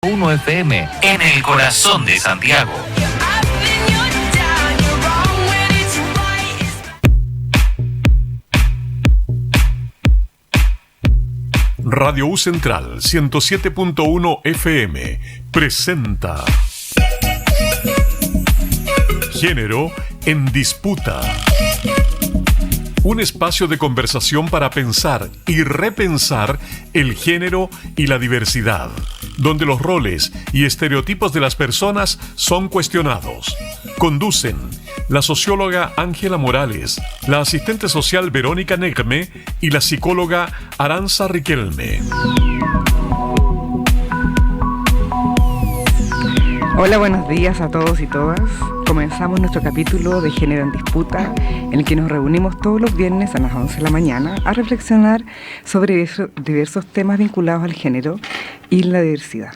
1 FM en el corazón de Santiago. Radio U Central 107.1 FM presenta Género en Disputa. Un espacio de conversación para pensar y repensar el género y la diversidad, donde los roles y estereotipos de las personas son cuestionados. Conducen la socióloga Ángela Morales, la asistente social Verónica Negme y la psicóloga Aranza Riquelme. Hola, buenos días a todos y todas. Comenzamos nuestro capítulo de Género en Disputa, en el que nos reunimos todos los viernes a las 11 de la mañana a reflexionar sobre diversos temas vinculados al género y la diversidad.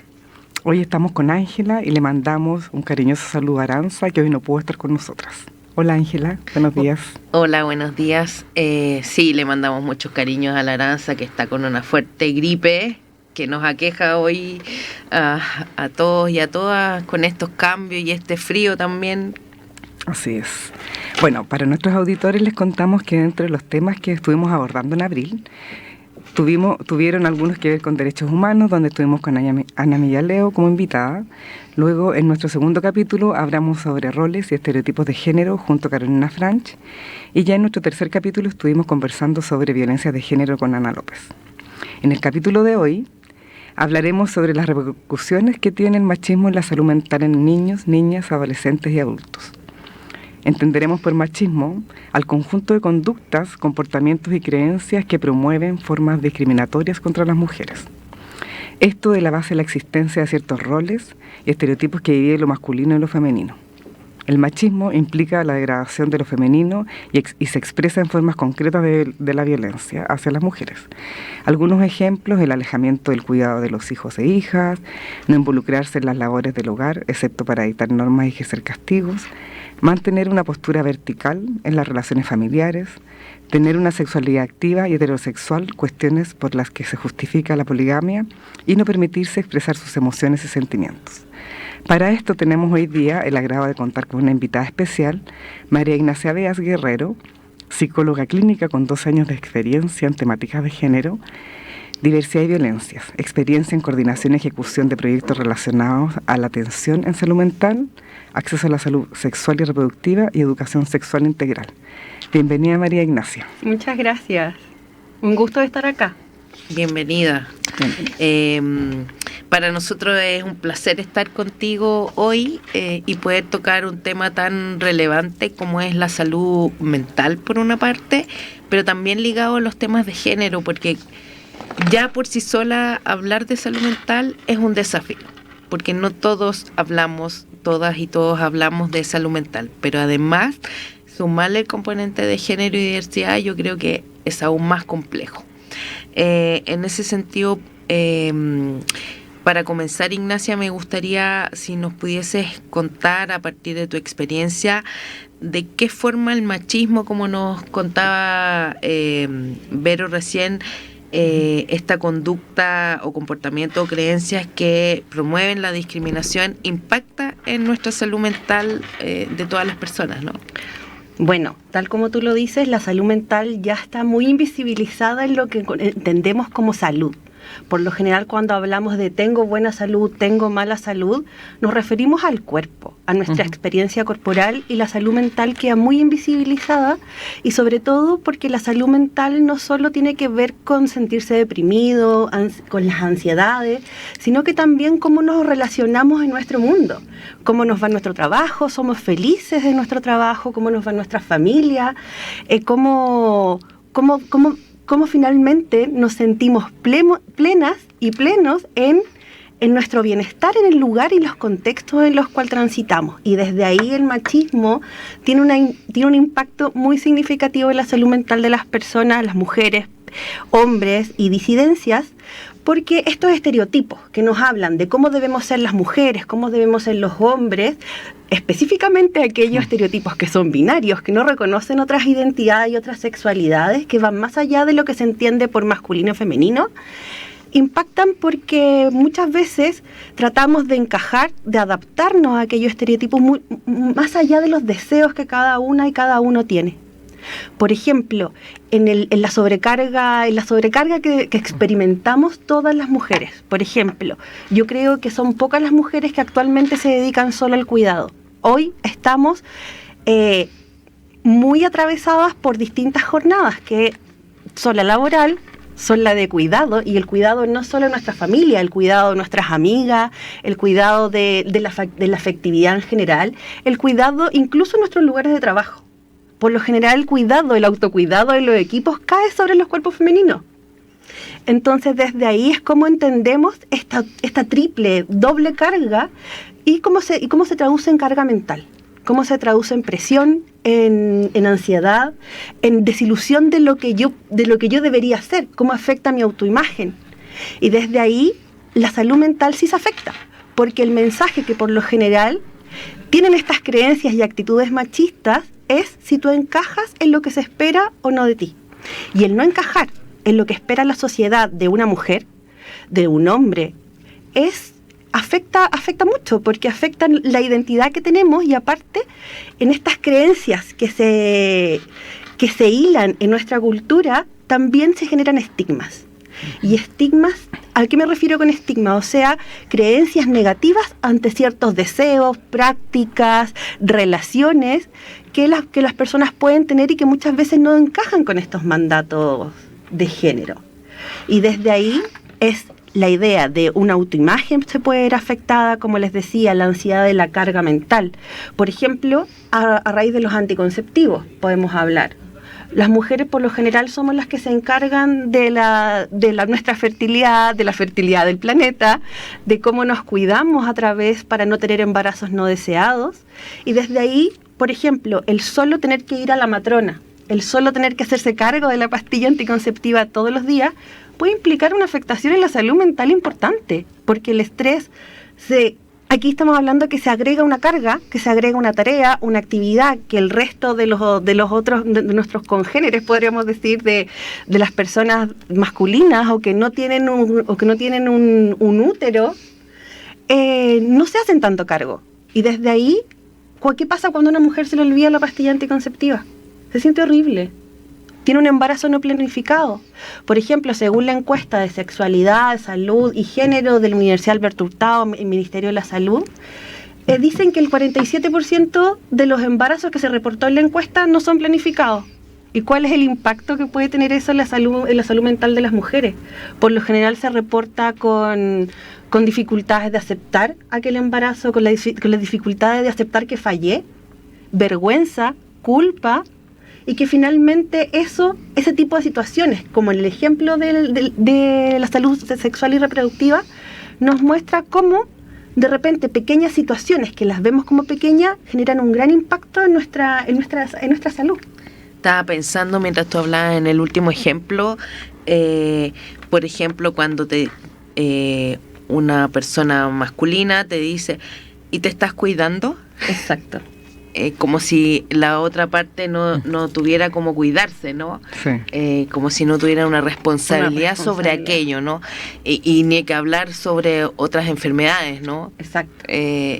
Hoy estamos con Ángela y le mandamos un cariñoso saludo a Aranza, que hoy no pudo estar con nosotras. Hola Ángela, buenos días. Hola, buenos días. Sí, le mandamos muchos cariños a la Aranza, que está con una fuerte gripe que nos aqueja hoy a todos y a todas con estos cambios y este frío también. Así es. Bueno, para nuestros auditores les contamos que dentro de los temas que estuvimos abordando en abril, tuvieron algunos que ver con derechos humanos, donde estuvimos con Ana Millaleo como invitada. Luego, en nuestro segundo capítulo, hablamos sobre roles y estereotipos de género junto a Carolina Franch. Y ya en nuestro tercer capítulo estuvimos conversando sobre violencia de género con Ana López. En el capítulo de hoy hablaremos sobre las repercusiones que tiene el machismo en la salud mental en niños, niñas, adolescentes y adultos. Entenderemos por machismo al conjunto de conductas, comportamientos y creencias que promueven formas discriminatorias contra las mujeres. Esto de la base de la existencia de ciertos roles y estereotipos que dividen lo masculino y lo femenino. El machismo implica la degradación de lo femenino y se expresa en formas concretas de la violencia hacia las mujeres. Algunos ejemplos: el alejamiento del cuidado de los hijos e hijas, no involucrarse en las labores del hogar, excepto para dictar normas y ejercer castigos, mantener una postura vertical en las relaciones familiares, tener una sexualidad activa y heterosexual, cuestiones por las que se justifica la poligamia, y no permitirse expresar sus emociones y sentimientos. Para esto tenemos hoy día el agrado de contar con una invitada especial, María Ignacia Beas Guerrero, psicóloga clínica con 2 años de experiencia en temáticas de género, diversidad y violencias, experiencia en coordinación y ejecución de proyectos relacionados a la atención en salud mental, acceso a la salud sexual y reproductiva y educación sexual integral. Bienvenida, María Ignacia. Muchas gracias. Un gusto de estar acá. Bienvenida. Para nosotros es un placer estar contigo hoy y poder tocar un tema tan relevante como es la salud mental por una parte, pero también ligado a los temas de género, porque ya por sí sola hablar de salud mental es un desafío, porque no todos hablamos, todas y todos hablamos de salud mental, pero además sumarle el componente de género y diversidad yo creo que es aún más complejo. En ese sentido, para comenzar, Ignacia, me gustaría si nos pudieses contar a partir de tu experiencia de qué forma el machismo, como nos contaba Vero recién, esta conducta o comportamiento o creencias que promueven la discriminación impacta en nuestra salud mental de todas las personas, ¿no? Bueno, tal como tú lo dices, la salud mental ya está muy invisibilizada en lo que entendemos como salud. Por lo general, cuando hablamos de tengo buena salud, tengo mala salud, nos referimos al cuerpo, a nuestra experiencia corporal, y la salud mental queda muy invisibilizada, y sobre todo porque la salud mental no solo tiene que ver con sentirse deprimido, con las ansiedades, sino que también cómo nos relacionamos en nuestro mundo, cómo nos va nuestro trabajo, somos felices de nuestro trabajo, cómo nos va nuestra familia, cómo finalmente nos sentimos plenas y plenos en nuestro bienestar, en el lugar y los contextos en los cuales transitamos. Y desde ahí el machismo tiene un impacto muy significativo en la salud mental de las personas, las mujeres, hombres y disidencias, porque estos estereotipos que nos hablan de cómo debemos ser las mujeres, cómo debemos ser los hombres, específicamente aquellos estereotipos que son binarios, que no reconocen otras identidades y otras sexualidades, que van más allá de lo que se entiende por masculino y femenino, Impactan porque muchas veces tratamos de encajar, de adaptarnos a aquellos estereotipos más allá de los deseos que cada una y cada uno tiene. Por ejemplo, en la sobrecarga que experimentamos todas las mujeres. Por ejemplo, yo creo que son pocas las mujeres que actualmente se dedican solo al cuidado. Hoy estamos muy atravesadas por distintas jornadas que son la laboral, son la de cuidado, y el cuidado no solo de nuestra familia, el cuidado de nuestras amigas, el cuidado de la afectividad en general, el cuidado incluso en nuestros lugares de trabajo. Por lo general el cuidado, el autocuidado de los equipos cae sobre los cuerpos femeninos. Entonces desde ahí es como entendemos esta triple, doble carga y cómo se traduce en carga mental, cómo se traduce en presión, en ansiedad, en desilusión de lo que yo debería hacer, cómo afecta mi autoimagen. Y desde ahí la salud mental sí se afecta, porque el mensaje que por lo general tienen estas creencias y actitudes machistas es si tú encajas en lo que se espera o no de ti. Y el no encajar en lo que espera la sociedad de una mujer, de un hombre, afecta mucho, porque afecta la identidad que tenemos, y aparte en estas creencias que se hilan en nuestra cultura también se generan estigmas. Y estigmas, ¿a qué me refiero con estigma? O sea, creencias negativas ante ciertos deseos, prácticas, relaciones que las personas pueden tener y que muchas veces no encajan con estos mandatos de género. Y desde ahí es la idea de una autoimagen se puede ver afectada, como les decía, la ansiedad de la carga mental. Por ejemplo, a raíz de los anticonceptivos podemos hablar. Las mujeres por lo general somos las que se encargan de nuestra fertilidad, de la fertilidad del planeta, de cómo nos cuidamos a través para no tener embarazos no deseados. Y desde ahí, por ejemplo, el solo tener que ir a la matrona, el solo tener que hacerse cargo de la pastilla anticonceptiva todos los días, puede implicar una afectación en la salud mental importante, porque el estrés aquí estamos hablando que se agrega una carga, que se agrega una tarea, una actividad que el resto de los otros, de nuestros congéneres, podríamos decir, de las personas masculinas o que no tienen un útero, no se hacen tanto cargo. Y desde ahí, ¿qué pasa cuando a una mujer se le olvida la pastilla anticonceptiva? Se siente horrible. Tiene un embarazo no planificado. Por ejemplo, según la encuesta de sexualidad, salud y género de la Universidad Albert Hurtado, el Ministerio de la Salud, dicen que el 47% de los embarazos que se reportó en la encuesta no son planificados. ¿Y cuál es el impacto que puede tener eso en la salud mental de las mujeres? Por lo general se reporta con dificultades de aceptar aquel embarazo, con las dificultades de aceptar que fallé, vergüenza, culpa, y que finalmente ese tipo de situaciones, como en el ejemplo de la salud sexual y reproductiva, nos muestra cómo de repente pequeñas situaciones que las vemos como pequeñas generan un gran impacto en nuestra salud. Estaba pensando mientras tú hablabas en el último ejemplo, por ejemplo, cuando una persona masculina te dice, ¿y te estás cuidando? Exacto. Como si la otra parte no tuviera como cuidarse, ¿no? Sí. Como si no tuviera una responsabilidad sobre aquello, ¿no? Y ni que hablar sobre otras enfermedades, ¿no? Exacto.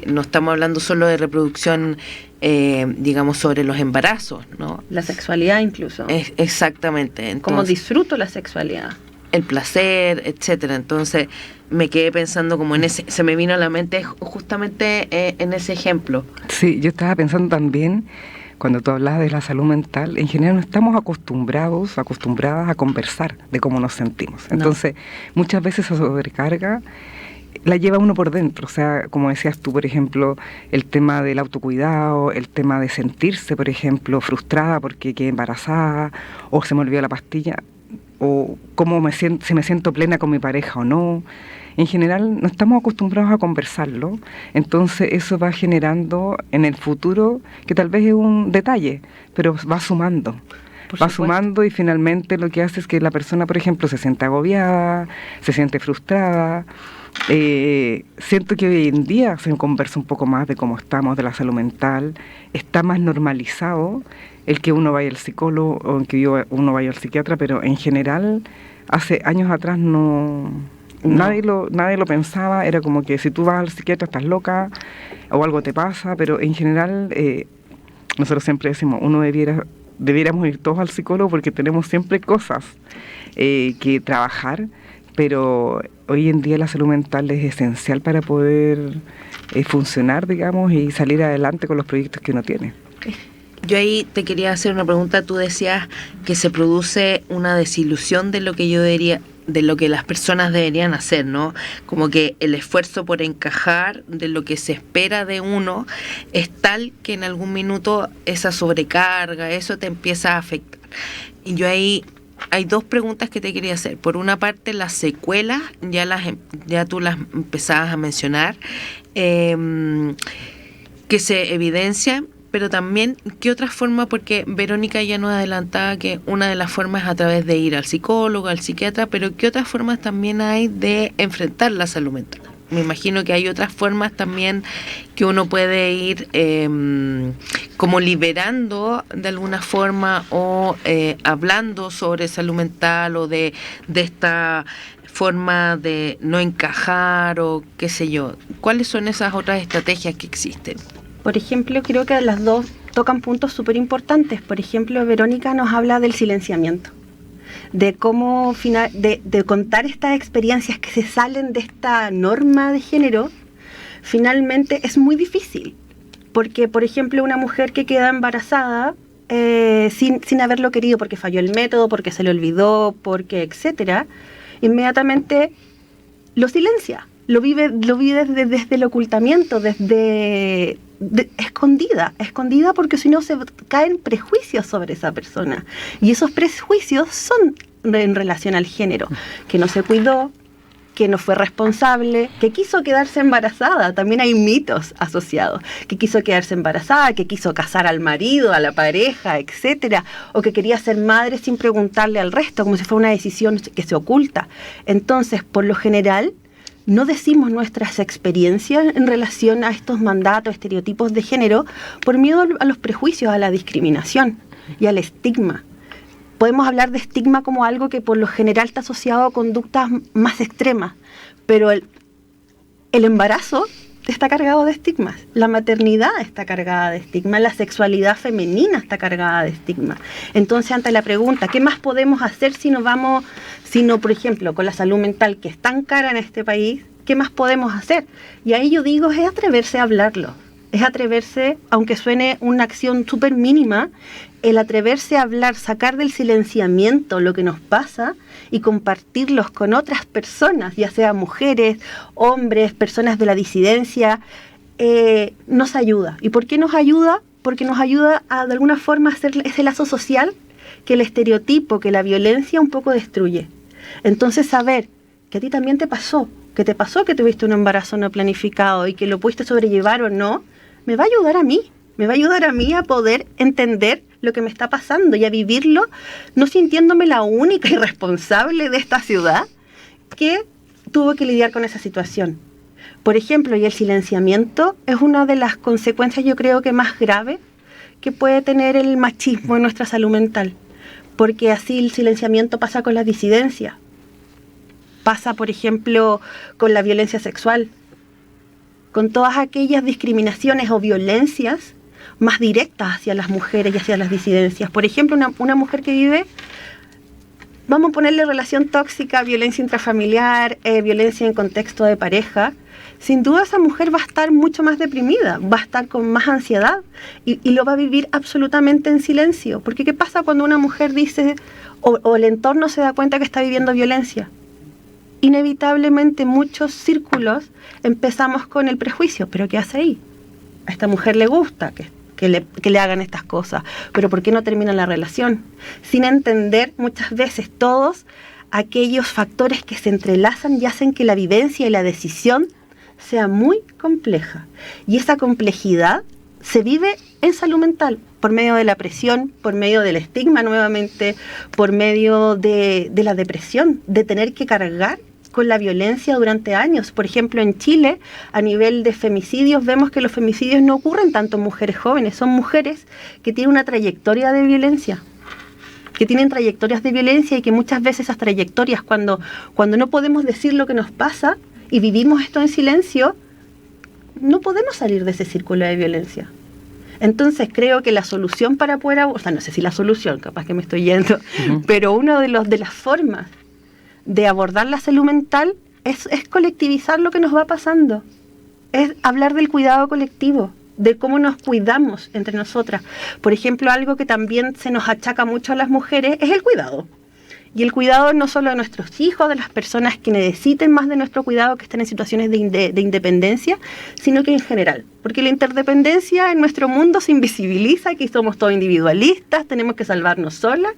No estamos hablando solo de reproducción, digamos, sobre los embarazos, ¿no? La sexualidad incluso. Exactamente. Entonces, cómo disfruto la sexualidad. El placer, etcétera. Entonces me quedé pensando como se me vino a la mente justamente en ese ejemplo. Sí, yo estaba pensando también, cuando tú hablabas de la salud mental, en general no estamos acostumbradas a conversar de cómo nos sentimos. Entonces, muchas veces esa sobrecarga la lleva uno por dentro. O sea, como decías tú, por ejemplo, el tema del autocuidado, el tema de sentirse, por ejemplo, frustrada porque quedé embarazada, o se me olvidó la pastilla, o cómo si me siento plena con mi pareja o no. En general no estamos acostumbrados a conversarlo, entonces eso va generando en el futuro, que tal vez es un detalle, pero va sumando. Va sumando y finalmente lo que hace es que la persona, por ejemplo, se siente agobiada, se siente frustrada. Siento que hoy en día se conversa un poco más de cómo estamos, de la salud mental. Está más normalizado el que uno vaya al psicólogo o el que uno vaya al psiquiatra, pero en general hace años atrás no nadie lo pensaba, era como que si tú vas al psiquiatra estás loca o algo te pasa, pero en general nosotros siempre decimos, debiéramos ir todos al psicólogo porque tenemos siempre cosas que trabajar, pero hoy en día la salud mental es esencial para poder funcionar, digamos, y salir adelante con los proyectos que uno tiene. Yo ahí te quería hacer una pregunta. Tú decías que se produce una desilusión de lo que las personas deberían hacer, ¿no? Como que el esfuerzo por encajar de lo que se espera de uno es tal que en algún minuto esa sobrecarga, eso te empieza a afectar. Y yo ahí hay dos preguntas que te quería hacer. Por una parte, las secuelas, ya tú las empezabas a mencionar, que se evidencian. Pero también, ¿qué otra forma? Porque Verónica ya nos adelantaba que una de las formas es a través de ir al psicólogo, al psiquiatra, pero ¿qué otras formas también hay de enfrentar la salud mental? Me imagino que hay otras formas también que uno puede ir como liberando de alguna forma o hablando sobre salud mental o de esta forma de no encajar o qué sé yo. ¿Cuáles son esas otras estrategias que existen? Por ejemplo, creo que las dos tocan puntos súper importantes. Por ejemplo, Verónica nos habla del silenciamiento, de cómo de contar estas experiencias que se salen de esta norma de género. Finalmente es muy difícil, porque, por ejemplo, una mujer que queda embarazada sin haberlo querido, porque falló el método, porque se le olvidó, porque etcétera, inmediatamente lo silencia. Lo vive desde el ocultamiento, escondida porque si no se caen prejuicios sobre esa persona. Y esos prejuicios son en relación al género, que no se cuidó, que no fue responsable, que quiso quedarse embarazada. También hay mitos asociados, que quiso quedarse embarazada, que quiso casar al marido, a la pareja, etcétera, o que quería ser madre sin preguntarle al resto, como si fuera una decisión que se oculta. Entonces, por lo general, no decimos nuestras experiencias en relación a estos mandatos, estereotipos de género, por miedo a los prejuicios, a la discriminación y al estigma. Podemos hablar de estigma como algo que por lo general está asociado a conductas más extremas, pero el embarazo está cargado de estigmas, la maternidad está cargada de estigmas, la sexualidad femenina está cargada de estigmas. Entonces, ante la pregunta, ¿qué más podemos hacer si no, por ejemplo, con la salud mental que es tan cara en este país, ¿qué más podemos hacer? Y ahí yo digo, es atreverse a hablarlo, es atreverse, aunque suene una acción súper mínima, el atreverse a hablar, sacar del silenciamiento lo que nos pasa y compartirlos con otras personas, ya sea mujeres, hombres, personas de la disidencia, nos ayuda. ¿Y por qué nos ayuda? Porque nos ayuda a, de alguna forma, hacer ese lazo social que el estereotipo, que la violencia un poco destruye. Entonces, saber que a ti también te pasó que tuviste un embarazo no planificado y que lo pudiste sobrellevar o no, me va a ayudar a mí a poder entender lo que me está pasando y a vivirlo, no sintiéndome la única irresponsable de esta ciudad que tuvo que lidiar con esa situación. Por ejemplo, y el silenciamiento es una de las consecuencias, yo creo que más graves que puede tener el machismo en nuestra salud mental, porque así el silenciamiento pasa con la disidencia, pasa, por ejemplo, con la violencia sexual, con todas aquellas discriminaciones o violencias más directas hacia las mujeres y hacia las disidencias. Por ejemplo, una mujer que vive, vamos a ponerle relación tóxica, violencia intrafamiliar, violencia en contexto de pareja, sin duda esa mujer va a estar mucho más deprimida, va a estar con más ansiedad y lo va a vivir absolutamente en silencio. Porque ¿qué pasa cuando una mujer dice o el entorno se da cuenta que está viviendo violencia? Inevitablemente muchos círculos empezamos con el prejuicio, pero ¿qué hace ahí? A esta mujer le gusta que le hagan estas cosas, pero ¿por qué no termina la relación? Sin entender muchas veces todos aquellos factores que se entrelazan y hacen que la vivencia y la decisión sea muy compleja. Y esa complejidad se vive en salud mental, por medio de la presión, por medio del estigma nuevamente, por medio de la depresión, de tener que cargar con la violencia durante años. Por ejemplo, en Chile, a nivel de femicidios, vemos que los femicidios no ocurren tanto en mujeres jóvenes, son mujeres que tienen una trayectoria de violencia. que tienen trayectorias de violencia y que muchas veces esas trayectorias, cuando no podemos decir lo que nos pasa y vivimos esto en silencio, no podemos salir de ese círculo de violencia. Entonces creo que la solución para poder, o sea, no sé si la solución, capaz que me estoy yendo, pero una de las formas de abordar la salud mental es colectivizar lo que nos va pasando, es hablar del cuidado colectivo, de cómo nos cuidamos entre nosotras. Por ejemplo, algo que también se nos achaca mucho a las mujeres es el cuidado. Y el cuidado no solo de nuestros hijos, de las personas que necesiten más de nuestro cuidado, que estén en situaciones de independencia, sino que en general. Porque la interdependencia en nuestro mundo se invisibiliza, aquí somos todos individualistas, tenemos que salvarnos solas.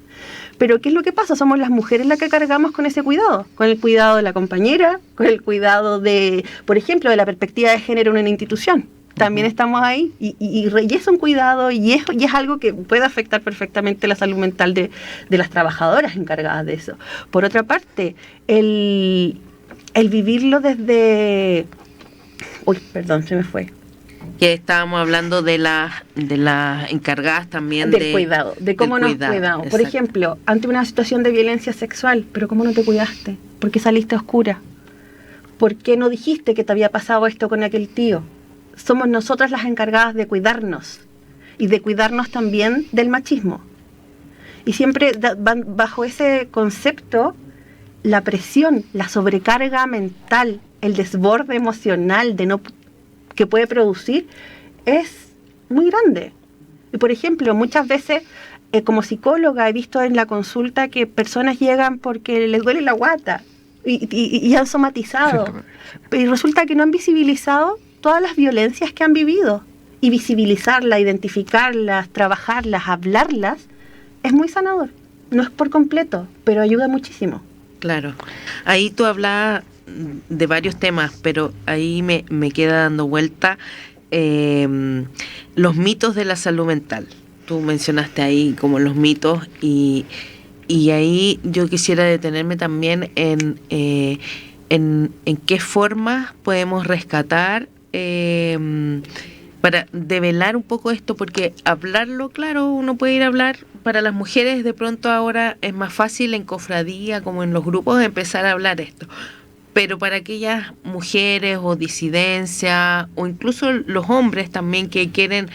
Pero ¿qué es lo que pasa? Somos las mujeres las que cargamos con ese cuidado, con el cuidado de la compañera, con el cuidado de, por ejemplo, de la perspectiva de género en una institución. También estamos ahí y es un cuidado y es algo que puede afectar perfectamente la salud mental de las trabajadoras encargadas de eso. Por otra parte, el vivirlo desde... Uy, perdón, se me fue. Que estábamos hablando de las encargadas también del cuidado, de cómo nos cuidamos. Por ejemplo, ante una situación de violencia sexual, pero ¿cómo no te cuidaste? ¿Por qué saliste a oscuras? ¿Por qué no dijiste que te había pasado esto con aquel tío? Somos nosotras las encargadas de cuidarnos y de cuidarnos también del machismo. Y siempre bajo ese concepto, la presión, la sobrecarga mental, el desborde emocional que puede producir es muy grande. Y por ejemplo, muchas veces como psicóloga he visto en la consulta que personas llegan porque les duele la guata y han somatizado. Y resulta que no han visibilizado todas las violencias que han vivido, y visibilizarlas, identificarlas, trabajarlas, hablarlas, es muy sanador. No es por completo, pero ayuda muchísimo. Claro. Ahí tú hablabas de varios temas, pero ahí me queda dando vuelta los mitos de la salud mental. Tú mencionaste ahí como los mitos y ahí yo quisiera detenerme también en qué formas podemos rescatar para develar un poco esto, porque hablarlo, claro, uno puede ir a hablar. Para las mujeres de pronto ahora es más fácil en cofradía, como en los grupos, empezar a hablar esto. Pero para aquellas mujeres o disidencias, o incluso los hombres también que quieren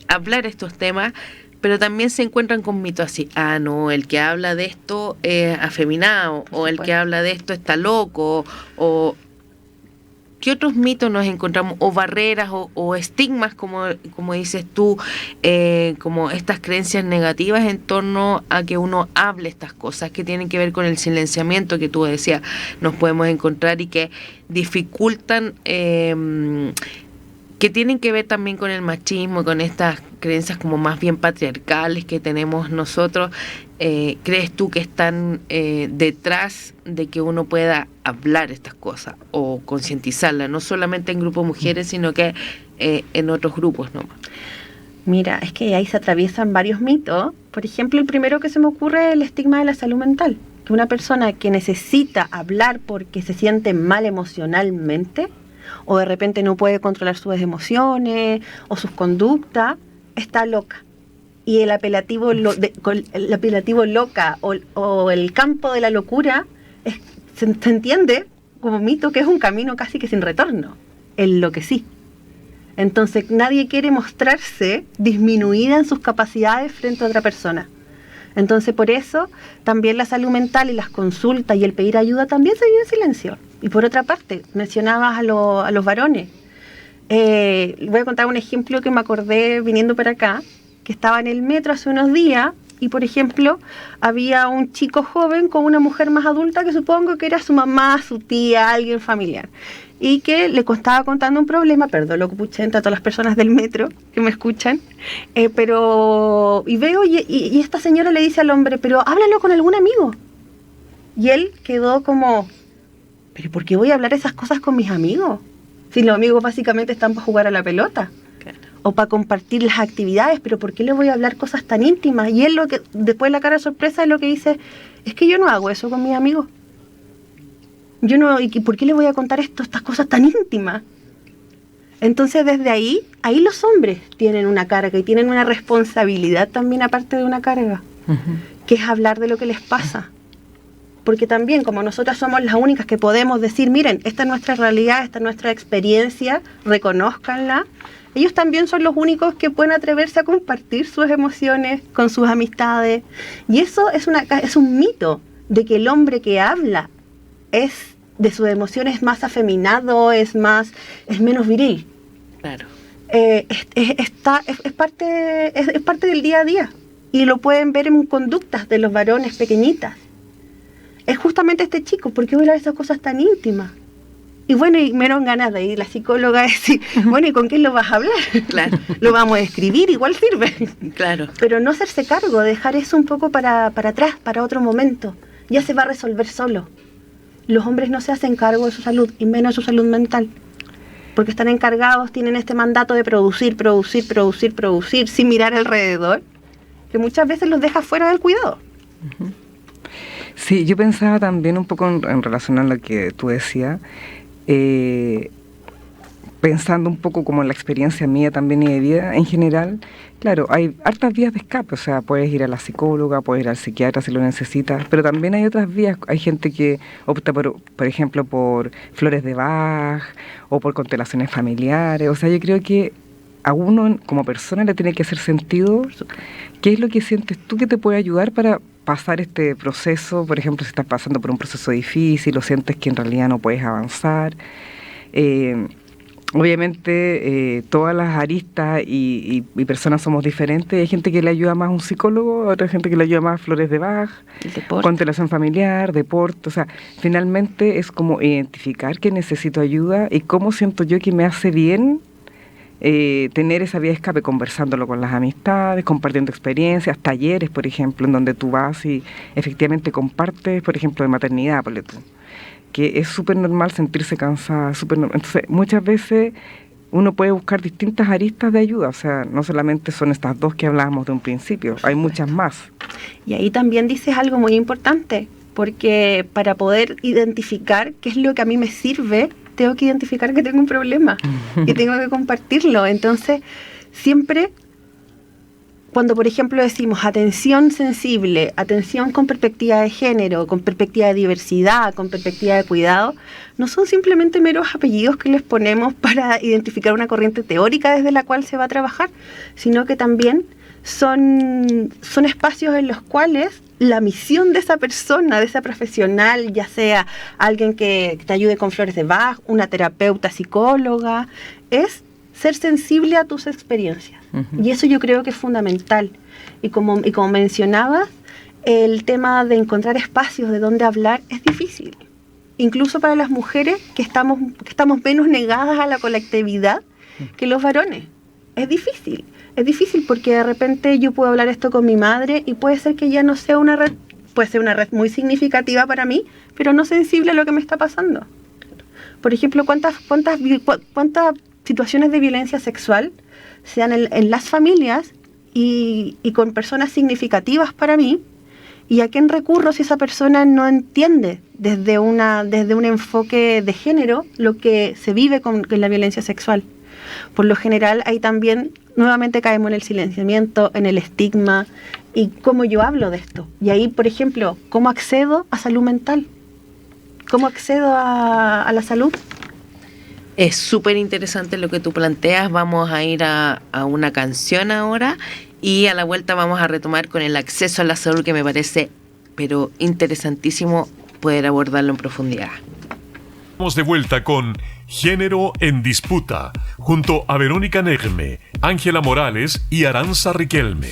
hablar estos temas, pero también se encuentran con mitos así, no, el que habla de esto es afeminado, o el que habla de esto está loco, o... ¿Qué otros mitos nos encontramos? O barreras o estigmas, como dices tú, como estas creencias negativas en torno a que uno hable estas cosas que tienen que ver con el silenciamiento que tú decías, nos podemos encontrar y que dificultan, que tienen que ver también con el machismo, con estas creencias como más bien patriarcales que tenemos nosotros. ¿Crees tú que están detrás de que uno pueda hablar estas cosas o concientizarlas, no solamente en grupos de mujeres, sino que en otros grupos nomás? Mira, es que ahí se atraviesan varios mitos. Por ejemplo, el primero que se me ocurre es el estigma de la salud mental. Que una persona que necesita hablar porque se siente mal emocionalmente, o de repente no puede controlar sus emociones o sus conductas, está loca. Y el apelativo loca o el campo de la locura se entiende como mito que es un camino casi que sin retorno, el lo que sí. Entonces nadie quiere mostrarse disminuida en sus capacidades frente a otra persona. Entonces por eso también la salud mental y las consultas y el pedir ayuda también se vive en silencio. Y por otra parte, mencionabas a los varones. Voy a contar un ejemplo que me acordé viniendo para acá, que estaba en el metro hace unos días y, por ejemplo, había un chico joven con una mujer más adulta que supongo que era su mamá, su tía, alguien familiar, y que le estaba contando un problema, perdón lo que puchenta a todas las personas del metro que me escuchan, y veo y esta señora le dice al hombre, pero háblalo con algún amigo. Y él quedó como, ¿pero por qué voy a hablar esas cosas con mis amigos? Si los amigos básicamente están para jugar a la pelota. O para compartir las actividades, pero ¿por qué le voy a hablar cosas tan íntimas? Y él después la cara de sorpresa es lo que dice, es que yo no hago eso con mis amigos. ¿Y por qué le voy a contar estas cosas tan íntimas? Entonces desde ahí los hombres tienen una carga y tienen una responsabilidad también aparte de una carga. que es hablar de lo que les pasa. Porque también, como nosotras somos las únicas que podemos decir, miren, esta es nuestra realidad, esta es nuestra experiencia, reconózcanla, ellos también son los únicos que pueden atreverse a compartir sus emociones con sus amistades. Y eso es un mito, de que el hombre que habla de sus emociones es más afeminado, es menos viril. Claro. Es parte del día a día. Y lo pueden ver en conductas de los varones pequeñitas. Es justamente este chico, ¿por qué hablar de esas cosas tan íntimas? Y bueno, y me dieron ganas de ir la psicóloga a decir, bueno, ¿y con quién lo vas a hablar? Claro. Lo vamos a escribir, igual sirve. Claro. Pero no hacerse cargo, dejar eso un poco para atrás, para otro momento. Ya se va a resolver solo. Los hombres no se hacen cargo de su salud, y menos de su salud mental. Porque están encargados, tienen este mandato de producir, sin mirar alrededor, que muchas veces los deja fuera del cuidado. Sí, yo pensaba también un poco en relación a lo que tú decías, pensando un poco como en la experiencia mía también y de vida en general. Claro, hay hartas vías de escape, o sea, puedes ir a la psicóloga, puedes ir al psiquiatra si lo necesitas, pero también hay otras vías. Hay gente que opta por ejemplo, por flores de Bach o por constelaciones familiares. O sea, yo creo que a uno como persona le tiene que hacer sentido qué es lo que sientes tú que te puede ayudar para pasar este proceso. Por ejemplo, si estás pasando por un proceso difícil o sientes que en realidad no puedes avanzar. Obviamente todas las aristas y personas somos diferentes. Hay gente que le ayuda más a un psicólogo, otra gente que le ayuda más a flores de Bach, constelación familiar, deporte. O sea, finalmente es como identificar que necesito ayuda y cómo siento yo que me hace bien tener esa vía de escape, conversándolo con las amistades, compartiendo experiencias, talleres, por ejemplo, en donde tú vas y efectivamente compartes, por ejemplo, de maternidad, ponle tú, que es súper normal sentirse cansada, entonces muchas veces uno puede buscar distintas aristas de ayuda, o sea, no solamente son estas dos que hablábamos de un principio, hay muchas más. Y ahí también dices algo muy importante, porque para poder identificar qué es lo que a mí me sirve, tengo que identificar que tengo un problema y tengo que compartirlo. Entonces, siempre cuando, por ejemplo, decimos atención sensible, atención con perspectiva de género, con perspectiva de diversidad, con perspectiva de cuidado, no son simplemente meros apellidos que les ponemos para identificar una corriente teórica desde la cual se va a trabajar, sino que también son espacios en los cuales la misión de esa persona, de esa profesional, ya sea alguien que te ayude con flores de Bach, una terapeuta psicóloga, es ser sensible a tus experiencias. Y eso yo creo que es fundamental. Y como mencionabas, el tema de encontrar espacios de donde hablar es difícil. Incluso para las mujeres que estamos menos negadas a la colectividad que los varones. Es difícil porque de repente yo puedo hablar esto con mi madre y puede ser que ya no sea una red, puede ser una red muy significativa para mí, pero no sensible a lo que me está pasando. Por ejemplo, ¿cuántas situaciones de violencia sexual se dan en las familias y con personas significativas para mí? ¿Y a quién recurro si esa persona no entiende desde un enfoque de género lo que se vive con la violencia sexual? Por lo general, ahí también nuevamente caemos en el silenciamiento, en el estigma y cómo yo hablo de esto. Y ahí, por ejemplo, ¿cómo accedo a salud mental? ¿Cómo accedo a la salud? Es súper interesante lo que tú planteas. Vamos a ir a una canción ahora y a la vuelta vamos a retomar con el acceso a la salud, que me parece pero interesantísimo poder abordarlo en profundidad. Estamos de vuelta con Género en Disputa, junto a Verónica Negme, Ángela Morales y Aranza Riquelme.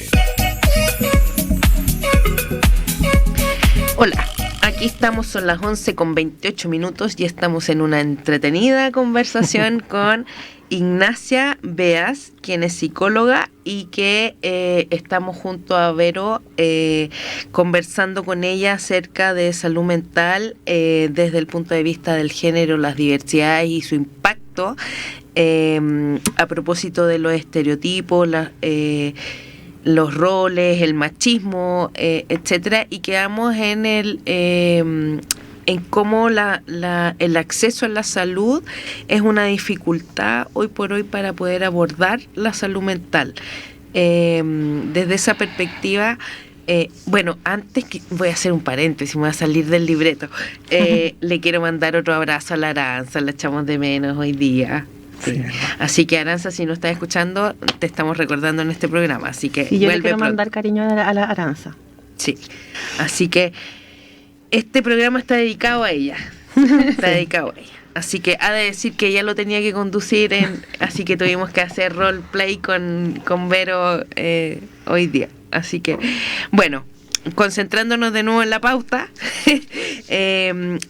Hola, aquí estamos, son las 11:28 y estamos en una entretenida conversación con Ignacia Beas, quien es psicóloga y que estamos junto a Vero conversando con ella acerca de salud mental desde el punto de vista del género, las diversidades y su impacto a propósito de los estereotipos, los roles, el machismo, etcétera, y quedamos en cómo el acceso a la salud es una dificultad hoy por hoy para poder abordar la salud mental. Desde esa perspectiva, Bueno, antes que voy a hacer un paréntesis, me voy a salir del libreto. Le quiero mandar otro abrazo a la Aranza, la echamos de menos hoy día. Sí. Así que Aranza, si no estás escuchando, te estamos recordando en este programa. Así que y yo le quiero mandar cariño a la Aranza. Sí, así que este programa está dedicado a ella. Está dedicado a ella. Así que ha de decir que ella lo tenía que conducir, así que tuvimos que hacer roleplay con Vero hoy día. Así que, bueno, concentrándonos de nuevo en la pauta,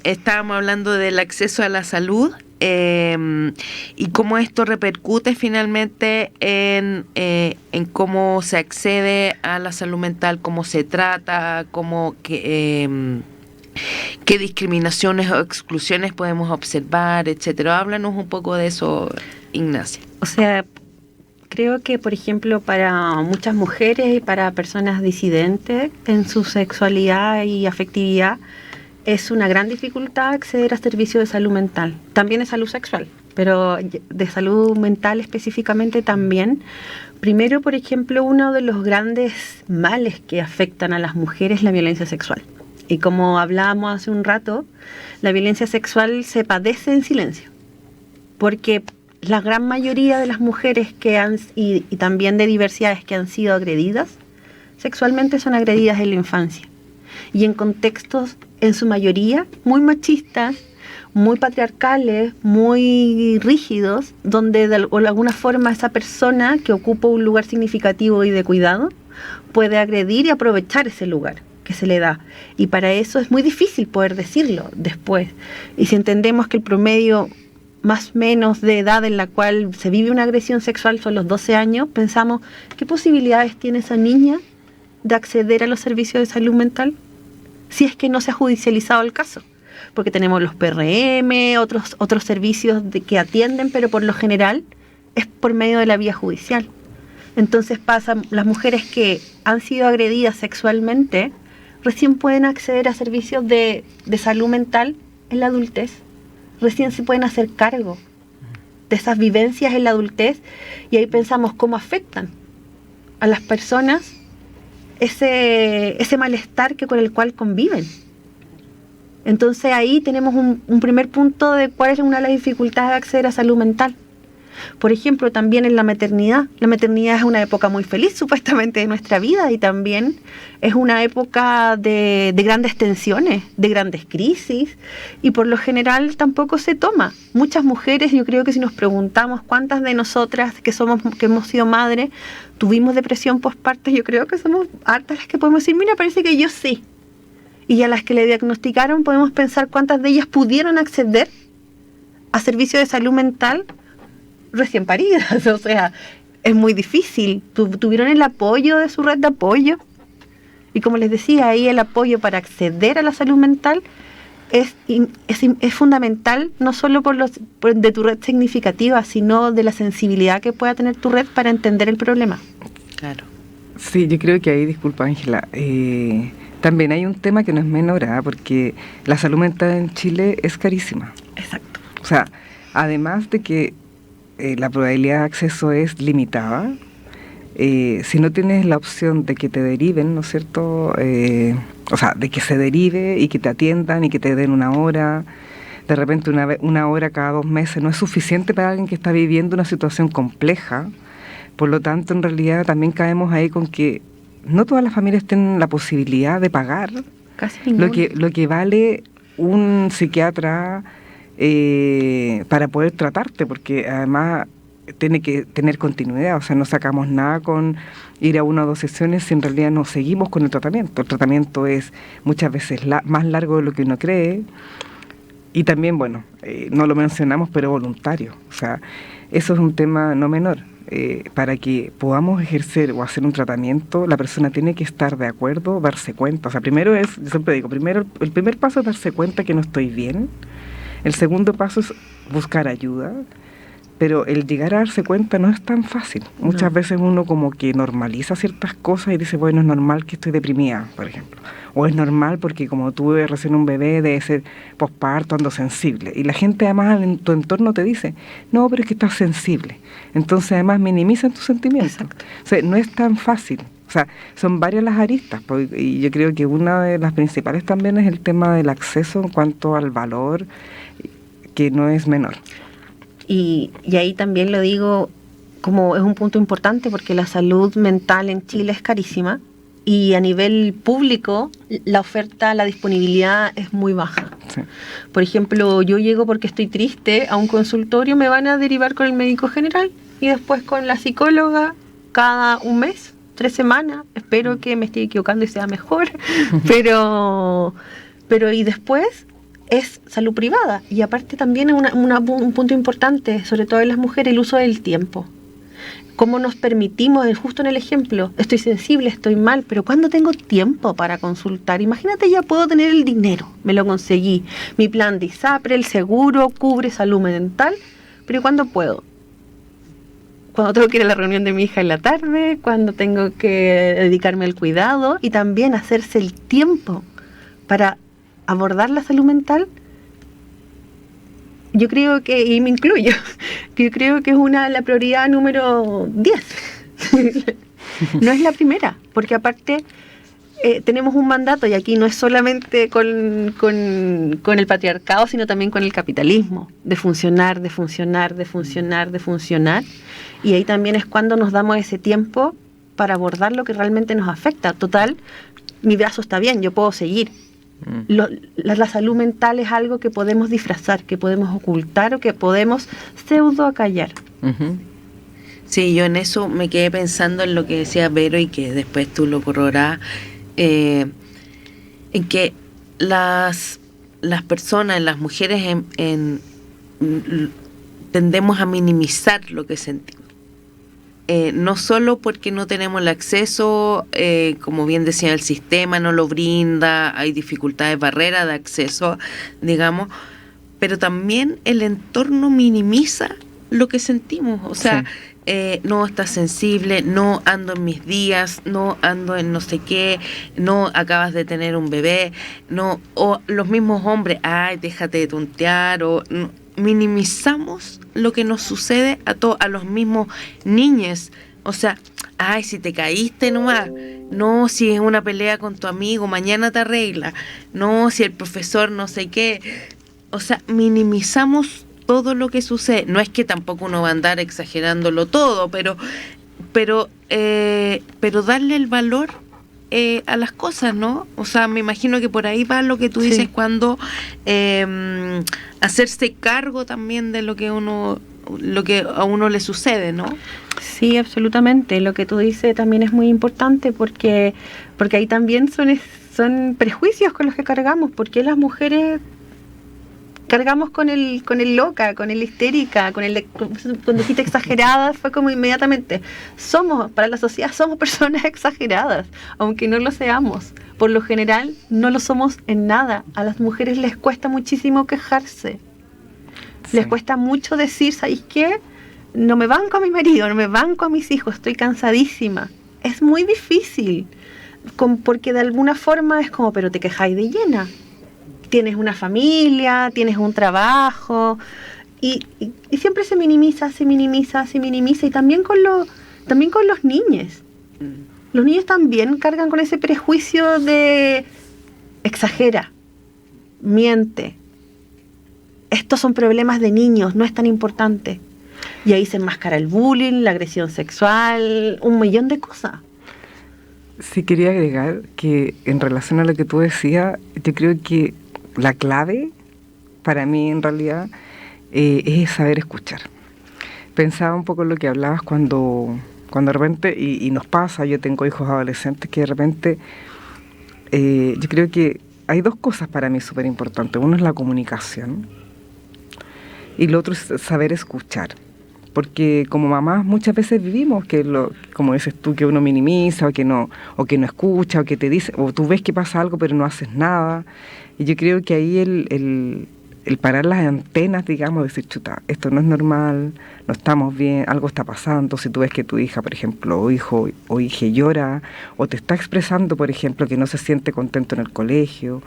estábamos hablando del acceso a la salud y cómo esto repercute finalmente en cómo se accede a la salud mental, cómo se trata, qué discriminaciones o exclusiones podemos observar, etcétera. Háblanos un poco de eso, Ignacia. O sea, creo que, por ejemplo, para muchas mujeres y para personas disidentes en su sexualidad y afectividad, es una gran dificultad acceder a servicios de salud mental. También de salud sexual, pero de salud mental específicamente también. Primero, por ejemplo, uno de los grandes males que afectan a las mujeres es la violencia sexual. Y como hablábamos hace un rato, la violencia sexual se padece en silencio, porque la gran mayoría de las mujeres y también de diversidades que han sido agredidas sexualmente son agredidas en la infancia y en contextos en su mayoría muy machistas, muy patriarcales, muy rígidos, donde de alguna forma esa persona que ocupa un lugar significativo y de cuidado puede agredir y aprovechar ese lugar que se le da. Y para eso es muy difícil poder decirlo después. Y si entendemos que el promedio más o menos de edad en la cual se vive una agresión sexual son los 12 años, pensamos, ¿qué posibilidades tiene esa niña de acceder a los servicios de salud mental? Si es que no se ha judicializado el caso. Porque tenemos los PRM, otros servicios que atienden, pero por lo general es por medio de la vía judicial. Entonces las mujeres que han sido agredidas sexualmente recién pueden acceder a servicios de salud mental en la adultez. Recién se pueden hacer cargo de esas vivencias en la adultez y ahí pensamos cómo afectan a las personas ese malestar con el cual conviven. Entonces ahí tenemos un primer punto de cuál es una de las dificultades de acceder a salud mental. Por ejemplo, también en la maternidad. La maternidad es una época muy feliz, supuestamente, de nuestra vida y también es una época de grandes tensiones, de grandes crisis y por lo general tampoco se toma. Muchas mujeres, yo creo que si nos preguntamos cuántas de nosotras que hemos sido madres tuvimos depresión postparto, yo creo que somos hartas las que podemos decir, mira, parece que yo sí. Y a las que le diagnosticaron podemos pensar cuántas de ellas pudieron acceder a servicios de salud mental recién paridas. O sea, es muy difícil. Tuvieron el apoyo de su red de apoyo. Y como les decía, ahí el apoyo para acceder a la salud mental es fundamental, no solo de tu red significativa, sino de la sensibilidad que pueda tener tu red para entender el problema. Claro. Sí, yo creo que ahí, disculpa Ángela, también hay un tema que no es menor, porque la salud mental en Chile es carísima. Exacto. O sea, además de que la probabilidad de acceso es limitada, si no tienes la opción de que te deriven, ¿no es cierto? O sea, de que se derive y que te atiendan y que te den una hora, de repente una hora cada 2 meses no es suficiente para alguien que está viviendo una situación compleja. Por lo tanto, en realidad también caemos ahí con que no todas las familias tienen la posibilidad de pagar Casi lo que vale un psiquiatra para poder tratarte, porque además tiene que tener continuidad. O sea, no sacamos nada con ir a 1 o 2 sesiones si en realidad no seguimos con el tratamiento. El tratamiento es muchas veces más largo de lo que uno cree y también, bueno, no lo mencionamos, pero voluntario. O sea, eso es un tema no menor. Para que podamos ejercer o hacer un tratamiento, la persona tiene que estar de acuerdo, darse cuenta. O sea, yo siempre digo, el primer paso es darse cuenta que no estoy bien. El segundo paso es buscar ayuda, pero el llegar a darse cuenta no es tan fácil. Muchas veces uno como que normaliza ciertas cosas y dice, bueno, es normal que estoy deprimida, por ejemplo. O es normal porque como tuve recién un bebé, debe ser posparto, ando sensible. Y la gente además en tu entorno te dice, no, pero es que estás sensible. Entonces además minimizan tus sentimientos. Exacto. O sea, no es tan fácil O sea, son varias las aristas, y yo creo que una de las principales también es el tema del acceso en cuanto al valor, que no es menor. Y ahí también lo digo como es un punto importante, porque la salud mental en Chile es carísima, y a nivel público la oferta, la disponibilidad es muy baja. Sí. Por ejemplo, yo llego porque estoy triste a un consultorio, me van a derivar con el médico general y después con la psicóloga cada un mes, 3 semanas. Espero que me esté equivocando y sea mejor, pero y después es salud privada. Y aparte también es un punto importante, sobre todo en las mujeres, el uso del tiempo. Cómo nos permitimos, justo en el ejemplo, estoy sensible, estoy mal, pero ¿cuándo tengo tiempo para consultar? Imagínate, ya puedo tener el dinero, me lo conseguí, mi plan de ISAPRE, el seguro, cubre salud mental, pero ¿cuándo puedo? Cuando tengo que ir a la reunión de mi hija en la tarde, cuando tengo que dedicarme al cuidado, y también hacerse el tiempo para abordar la salud mental. Yo creo que, y me incluyo, yo creo que es la prioridad número 10. No es la primera, porque aparte tenemos un mandato, y aquí no es solamente con el patriarcado, sino también con el capitalismo, de funcionar, y ahí también es cuando nos damos ese tiempo para abordar lo que realmente nos afecta. Total, mi brazo está bien, yo puedo seguir. La salud mental es algo que podemos disfrazar, que podemos ocultar o que podemos pseudo acallar. Uh-huh. Sí, yo en eso me quedé pensando en lo que decía Vero, y que después tú lo corroborás, en que las personas, las mujeres tendemos a minimizar lo que sentimos. No solo porque no tenemos el acceso, como bien decía, el sistema no lo brinda, hay dificultades, barreras de acceso, digamos, pero también el entorno minimiza lo que sentimos. O sea, sí. No estás sensible, no ando en mis días, no ando en no sé qué, no acabas de tener un bebé, no, o los mismos hombres, ay, déjate de tontear, o no, minimizamos lo que nos sucede a los mismos niños. O sea, ay, si te caíste nomás, no, si es una pelea con tu amigo, mañana te arregla, no, si el profesor no sé qué. O sea, minimizamos todo lo que sucede. No es que tampoco uno va a andar exagerándolo todo, pero darle el valor a las cosas, ¿no? O sea, me imagino que por ahí va lo que tú dices, sí. Cuando hacerse cargo también de lo que a uno le sucede, ¿no? Sí, absolutamente. Lo que tú dices también es muy importante, porque ahí también son prejuicios con los que cargamos. Porque las mujeres cargamos con el loca, con el histérica, cuando dijiste exagerada, fue como inmediatamente, para la sociedad somos personas exageradas, aunque no lo seamos. Por lo general no lo somos en nada. A las mujeres les cuesta muchísimo quejarse. Sí. Les cuesta mucho decir, ¿sabes qué? No me banco a mi marido, no me banco a mis hijos, estoy cansadísima. Es muy difícil, porque de alguna forma es como, pero te quejáis de llena. Tienes una familia, tienes un trabajo, y siempre se minimiza, y también con los niños. Los niños también cargan con ese prejuicio de exagera, miente. Estos son problemas de niños, no es tan importante. Y ahí se enmascara el bullying, la agresión sexual, un millón de cosas. Sí, quería agregar que en relación a lo que tú decías, yo creo que la clave para mí en realidad es saber escuchar. Pensaba un poco en lo que hablabas cuando de repente, y nos pasa, yo tengo hijos adolescentes que de repente, yo creo que hay 2 cosas para mí súper importantes. Uno es la comunicación y lo otro es saber escuchar. Porque como mamás muchas veces vivimos como dices tú, que uno minimiza o que no escucha, o que te dice, o tú ves que pasa algo pero no haces nada. Y yo creo que ahí el parar las antenas, digamos, decir, chuta, esto no es normal, no estamos bien, algo está pasando. Si tú ves que tu hija, por ejemplo, o hijo o hija llora, o te está expresando, por ejemplo, que no se siente contento en el colegio,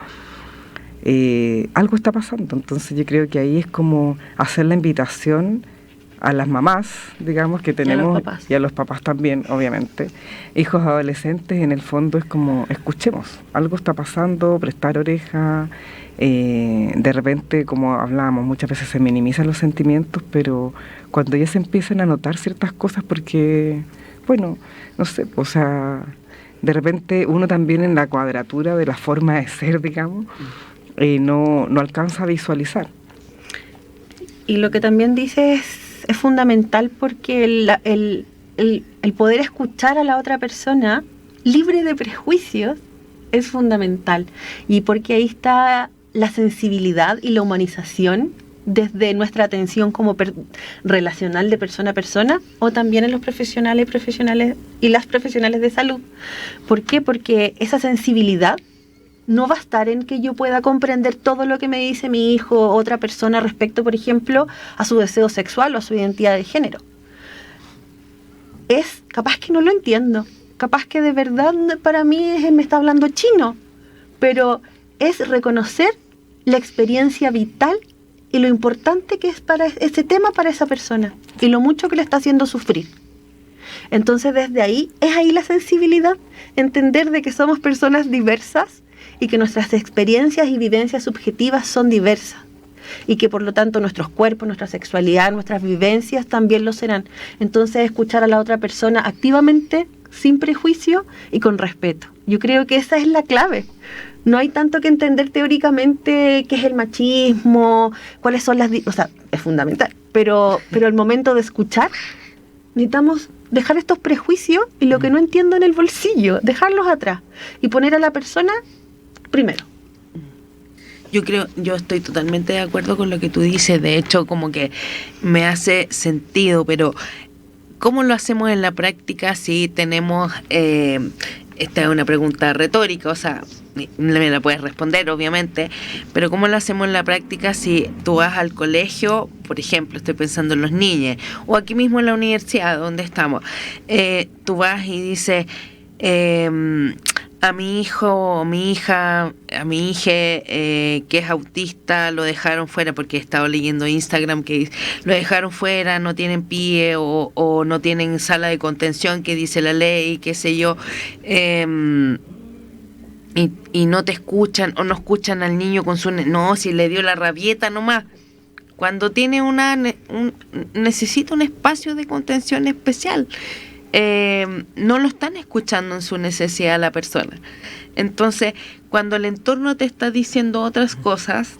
algo está pasando. Entonces yo creo que ahí es como hacer la invitación a las mamás, digamos, que tenemos, y a los papás también, obviamente, hijos adolescentes, en el fondo es como, escuchemos, algo está pasando, prestar oreja. De repente, como hablábamos, muchas veces se minimizan los sentimientos, pero cuando ya se empiezan a notar ciertas cosas, porque, bueno, no sé, o sea, de repente uno también en la cuadratura de la forma de ser, digamos, no alcanza a visualizar. Y lo que también dice es fundamental, porque el poder escuchar a la otra persona libre de prejuicios es fundamental, y porque ahí está la sensibilidad y la humanización desde nuestra atención como relacional de persona a persona, o también en los profesionales y las profesionales de salud. ¿Por qué? Porque esa sensibilidad no va a estar en que yo pueda comprender todo lo que me dice mi hijo o otra persona respecto, por ejemplo, a su deseo sexual o a su identidad de género. Es capaz que no lo entiendo, capaz que de verdad para mí me está hablando chino, pero es reconocer la experiencia vital y lo importante que es para ese tema para esa persona y lo mucho que le está haciendo sufrir. Entonces desde ahí, es ahí la sensibilidad, entender de que somos personas diversas y que nuestras experiencias y vivencias subjetivas son diversas, y que por lo tanto nuestros cuerpos, nuestra sexualidad, nuestras vivencias también lo serán. Entonces escuchar a la otra persona activamente, sin prejuicio y con respeto. Yo creo que esa es la clave. No hay tanto que entender teóricamente qué es el machismo, cuáles son las... O sea, es fundamental, pero al momento de escuchar necesitamos dejar estos prejuicios y lo que no entiendo en el bolsillo, dejarlos atrás y poner a la persona primero. Yo estoy totalmente de acuerdo con lo que tú dices. De hecho, como que me hace sentido, pero ¿cómo lo hacemos en la práctica si tenemos... esta es una pregunta retórica, o sea, me la puedes responder, obviamente, pero ¿cómo lo hacemos en la práctica si tú vas al colegio, por ejemplo, estoy pensando en los niños, o aquí mismo en la universidad donde estamos, tú vas y dices... a mi hijo o mi hija, a mi hija que es autista, lo dejaron fuera, porque he estado leyendo Instagram que lo dejaron fuera, no tienen PIE o no tienen sala de contención que dice la ley, qué sé yo, y no te escuchan o no escuchan al niño con su... No, si le dio la rabieta nomás. Cuando tiene necesita un espacio de contención especial. No lo están escuchando en su necesidad a la persona. Entonces, cuando el entorno te está diciendo otras cosas,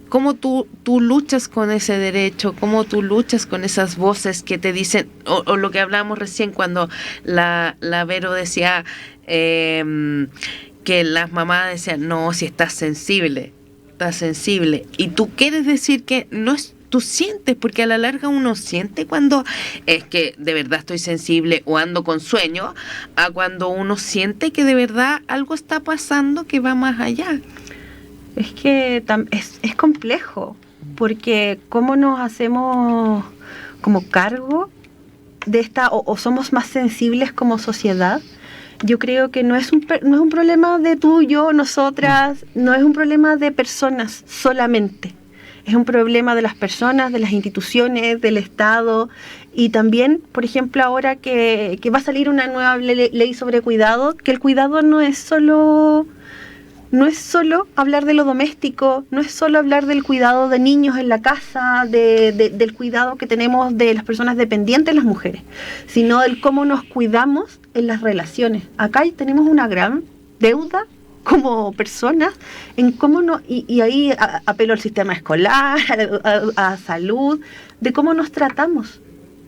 ¿cómo tú luchas con ese derecho? ¿Cómo tú luchas con esas voces que te dicen, o lo que hablábamos recién cuando la Vero decía que las mamás decían, no, si estás sensible, y tú quieres decir que no es... Tú sientes, porque a la larga uno siente cuando es que de verdad estoy sensible o ando con sueño, a cuando uno siente que de verdad algo está pasando que va más allá. Es que es complejo, porque cómo nos hacemos como cargo de esta, o somos más sensibles como sociedad. Yo creo que no es un problema de tú, yo, nosotras, no es un problema de personas solamente. Es un problema de las personas, de las instituciones, del Estado, y también, por ejemplo, ahora que va a salir una nueva ley sobre cuidado, que el cuidado no es solo hablar de lo doméstico, no es solo hablar del cuidado de niños en la casa, del cuidado que tenemos de las personas dependientes, las mujeres, sino del cómo nos cuidamos en las relaciones. Acá tenemos una gran deuda como personas, en cómo no, y ahí apelo al sistema escolar, a salud, de cómo nos tratamos,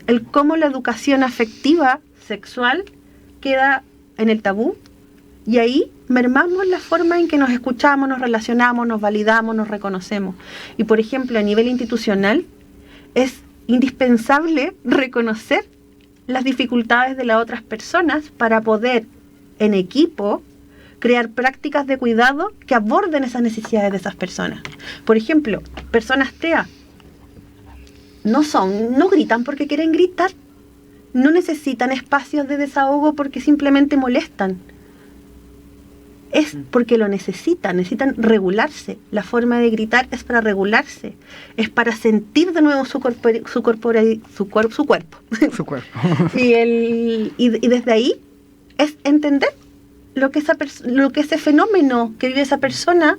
el cómo la educación afectiva, sexual, queda en el tabú, y ahí mermamos la forma en que nos escuchamos, nos relacionamos, nos validamos, nos reconocemos. Y por ejemplo, a nivel institucional, es indispensable reconocer las dificultades de las otras personas para poder, en equipo, crear prácticas de cuidado que aborden esas necesidades de esas personas. Por ejemplo, personas TEA no gritan porque quieren gritar, no necesitan espacios de desahogo porque simplemente molestan. es porque lo necesitan regularse. La forma de gritar es para regularse, es para sentir de nuevo su cuerpo. Su cuerpo. y desde ahí es entender lo que ese fenómeno que vive esa persona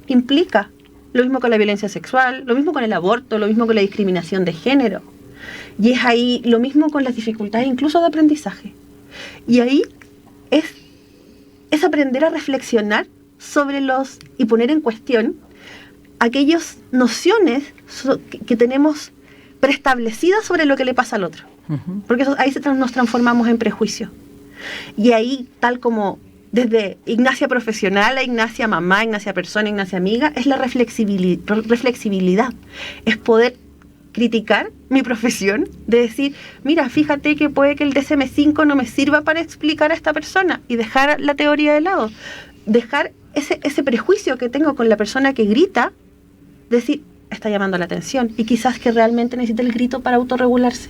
implica. Lo mismo con la violencia sexual, lo mismo con el aborto, lo mismo con la discriminación de género. Y es ahí lo mismo con las dificultades incluso de aprendizaje. Y ahí es aprender a reflexionar sobre y poner en cuestión aquellas nociones que tenemos preestablecidas sobre lo que le pasa al otro. Uh-huh. Porque ahí nos transformamos en prejuicios. Y ahí, tal como desde Ignacia profesional a Ignacia mamá, Ignacia persona, Ignacia amiga, es la reflexibilidad. Es poder criticar mi profesión, de decir, mira, fíjate que puede que el DSM-5 no me sirva para explicar a esta persona, y dejar la teoría de lado, dejar ese prejuicio que tengo con la persona que grita, decir, está llamando la atención, y quizás que realmente necesita el grito para autorregularse.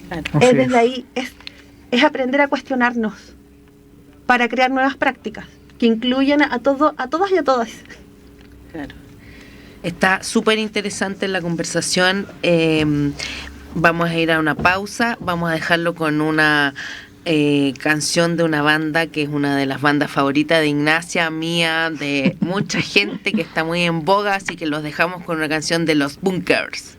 Claro. Desde ahí es aprender a cuestionarnos para crear nuevas prácticas que incluyan a todas y a todas. Claro. Está súper interesante la conversación. Vamos a ir a una pausa. Vamos a dejarlo con una canción de una banda que es una de las bandas favoritas de Ignacia, mía, de mucha gente, que está muy en boga, así que los dejamos con una canción de Los Bunkers.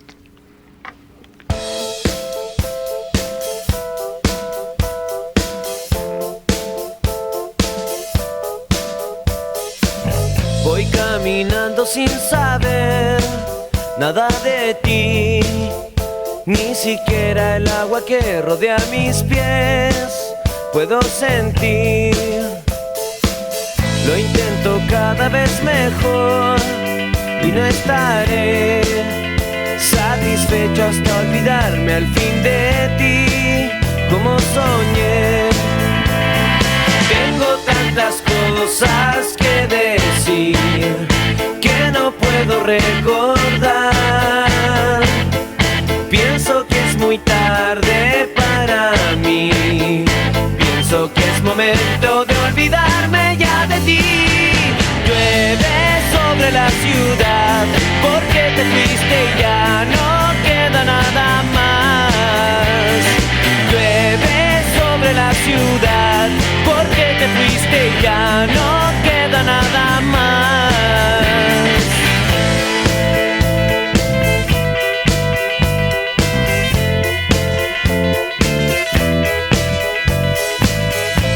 Voy caminando sin saber nada de ti, ni siquiera el agua que rodea mis pies puedo sentir. Lo intento cada vez mejor y no estaré satisfecho hasta olvidarme al fin de ti, como soñé. Tengo tantas cosas que decir que no puedo recordar. Pienso que es muy tarde para mí. Pienso que es momento de olvidarme ya de ti. Llueve sobre la ciudad porque te fuiste y ya no queda nada más. Llueve sobre la ciudad porque te fuiste y ya no queda nada más.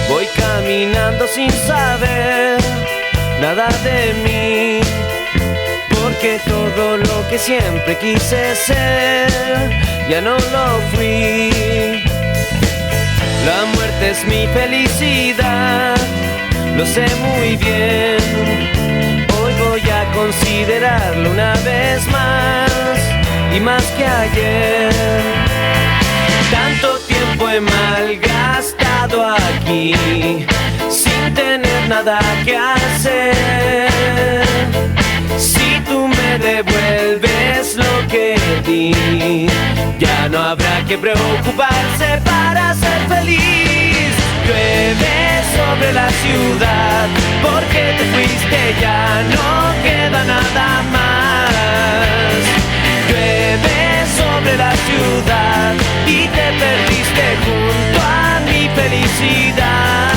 Voy caminando sin saber nada de mí, porque todo lo que siempre quise ser ya no lo fui. La muerte es mi felicidad, lo sé muy bien. Hoy voy a considerarlo una vez más, y más que ayer. Tanto tiempo he malgastado aquí, sin tener nada que hacer. Si tú me devuelves lo que di, ya no habrá que preocuparse para ser feliz. Llueve sobre la ciudad porque te fuiste, ya no queda nada más. Llueve sobre la ciudad y te perdiste junto a mi felicidad.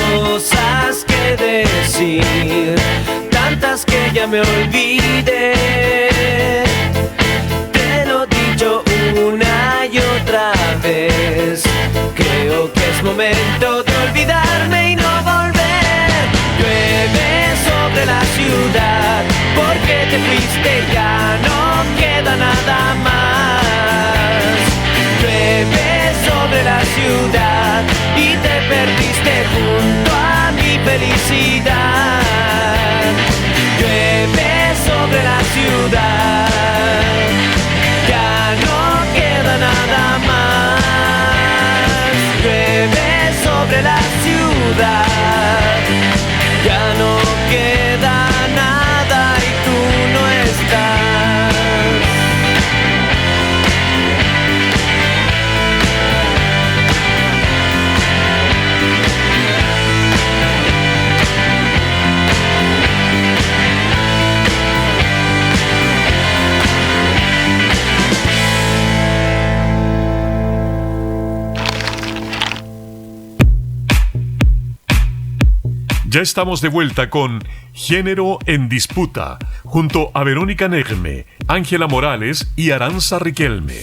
Cosas que decir, tantas que ya me olvidé. Te lo he dicho una y otra vez, creo que es momento de olvidarme y no volver. Llueve sobre la ciudad porque te fuiste, ya no queda nada más. Llueve sobre la ciudad y te perdiste junto a mi felicidad. Llueve sobre la ciudad, ya no queda nada más. Ya estamos de vuelta con Género en Disputa, junto a Verónica Negme, Ángela Morales y Aranza Riquelme.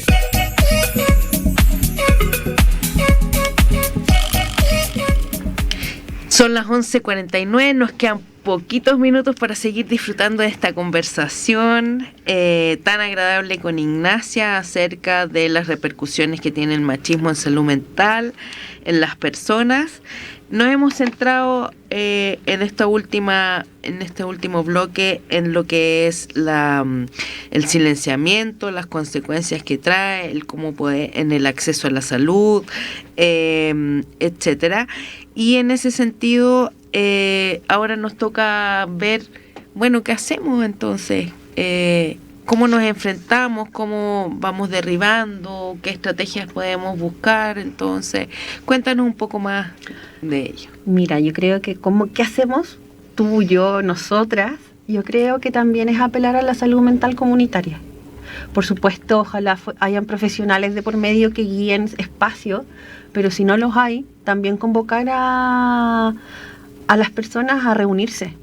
Son las 11:49, nos quedan poquitos minutos para seguir disfrutando de esta conversación tan agradable con Ignacia acerca de las repercusiones que tiene el machismo en salud mental en las personas. Nos hemos centrado en este último bloque en lo que es el silenciamiento, las consecuencias que trae, el cómo puede en el acceso a la salud, etcétera. Y en ese sentido, ahora nos toca ver, bueno, ¿qué hacemos entonces? ¿Cómo nos enfrentamos? ¿Cómo vamos derribando? ¿Qué estrategias podemos buscar? Entonces, cuéntanos un poco más de ello. Mira, yo creo que ¿qué hacemos? Tú, yo, nosotras. Yo creo que también es apelar a la salud mental comunitaria. Por supuesto, ojalá hayan profesionales de por medio que guíen espacios, pero si no los hay, también convocar a las personas a reunirse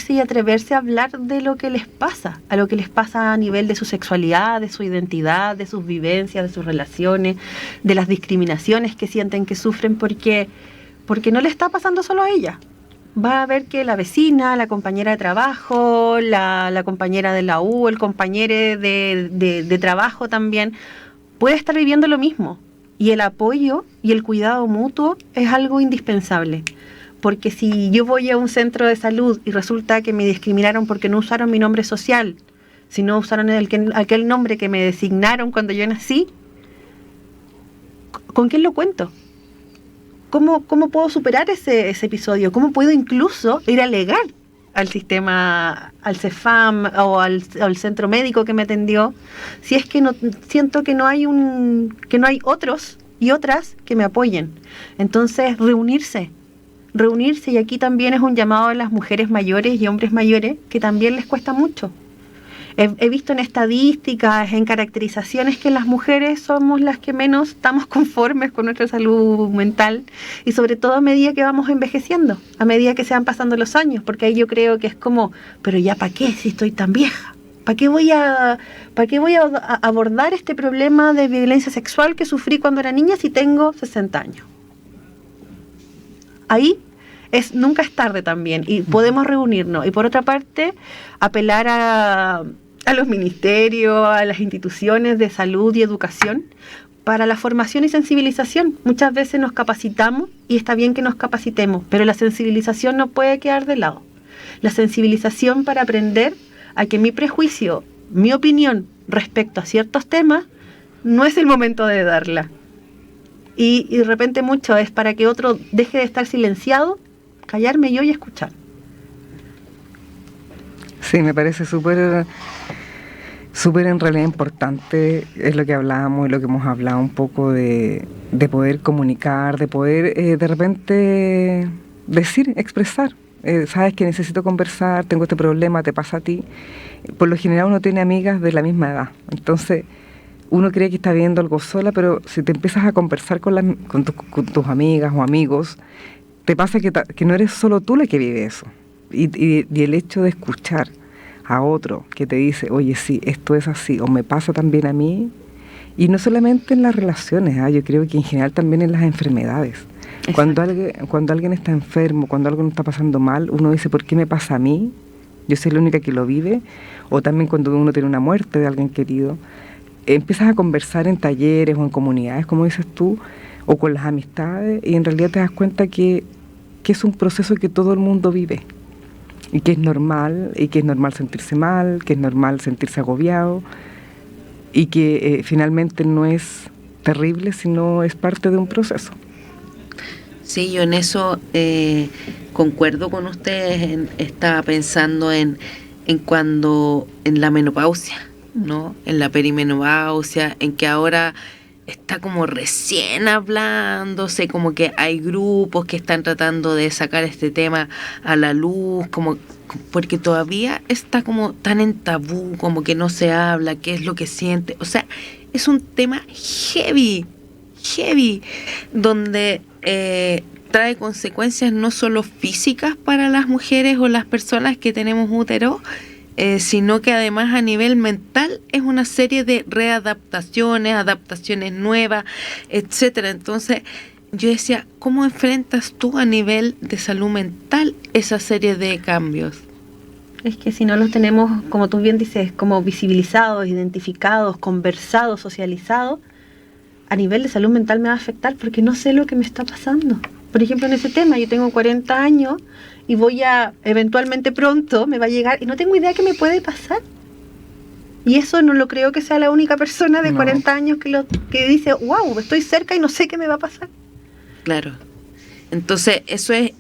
y atreverse a hablar de lo que les pasa, a nivel de su sexualidad, de su identidad, de sus vivencias, de sus relaciones, de las discriminaciones que sienten que sufren, porque no le está pasando solo a ella. Va a ver que la vecina, la compañera de trabajo, la compañera de la U, el compañero de trabajo también, puede estar viviendo lo mismo. Y el apoyo y el cuidado mutuo es algo indispensable. Porque si yo voy a un centro de salud y resulta que me discriminaron porque no usaron mi nombre social, si no usaron aquel nombre que me designaron cuando yo nací, ¿con quién lo cuento? ¿Cómo puedo superar ese episodio? ¿Cómo puedo incluso ir a alegar al sistema, al CEFAM o al centro médico que me atendió, si es que no siento que no hay otros y otras que me apoyen? Entonces, reunirse, y aquí también es un llamado a las mujeres mayores y hombres mayores que también les cuesta mucho. He visto en estadísticas, en caracterizaciones, que las mujeres somos las que menos estamos conformes con nuestra salud mental, y sobre todo a medida que vamos envejeciendo, a medida que se van pasando los años, porque ahí yo creo que es como, pero ya ¿para qué si estoy tan vieja? ¿Para qué voy a abordar este problema de violencia sexual que sufrí cuando era niña si tengo 60 años? Ahí nunca es tarde también, y podemos reunirnos. Y por otra parte, apelar a los ministerios, a las instituciones de salud y educación para la formación y sensibilización. Muchas veces nos capacitamos y está bien que nos capacitemos, pero la sensibilización no puede quedar de lado. La sensibilización para aprender a que mi prejuicio, mi opinión respecto a ciertos temas, no es el momento de darla. Y de repente mucho es para que otro deje de estar silenciado, callarme yo y escuchar. Sí, me parece súper en realidad importante, es lo que hablábamos y lo que hemos hablado un poco de poder comunicar, de poder de repente decir, expresar. Sabes que necesito conversar, tengo este problema, te pasa a ti. Por lo general uno tiene amigas de la misma edad, entonces uno cree que está viendo algo sola, pero si te empiezas a conversar con tus amigas o amigos, te pasa que no eres solo tú la que vive eso. Y el hecho de escuchar a otro que te dice, oye, sí, esto es así, o me pasa también a mí, y no solamente en las relaciones, yo creo que en general también en las enfermedades. Cuando alguien está enfermo, cuando algo no está pasando mal, uno dice, ¿por qué me pasa a mí? Yo soy la única que lo vive. O también cuando uno tiene una muerte de alguien querido, empiezas a conversar en talleres o en comunidades, como dices tú, o con las amistades, y en realidad te das cuenta que es un proceso que todo el mundo vive, y que es normal sentirse mal, que es normal sentirse agobiado, y que finalmente no es terrible, sino es parte de un proceso. Sí, yo en eso concuerdo con ustedes. Estaba pensando en la menopausia, ¿no? En la perimenopausia, en que ahora está como recién hablándose, como que hay grupos que están tratando de sacar este tema a la luz, como porque todavía está como tan en tabú, como que no se habla, qué es lo que siente. O sea, es un tema heavy, donde trae consecuencias no solo físicas para las mujeres o las personas que tenemos útero, sino que además a nivel mental es una serie de readaptaciones, adaptaciones nuevas, etcétera. Entonces yo decía, ¿cómo enfrentas tú a nivel de salud mental esa serie de cambios? Es que si no los tenemos, como tú bien dices, como visibilizados, identificados, conversados, socializados, a nivel de salud mental me va a afectar porque no sé lo que me está pasando. Por ejemplo, en ese tema, yo tengo 40 años y voy a, eventualmente pronto, me va a llegar y no tengo idea qué me puede pasar. Y eso no lo creo que sea la única persona de 40 años que dice, wow, estoy cerca y no sé qué me va a pasar. Claro. Entonces, eso es...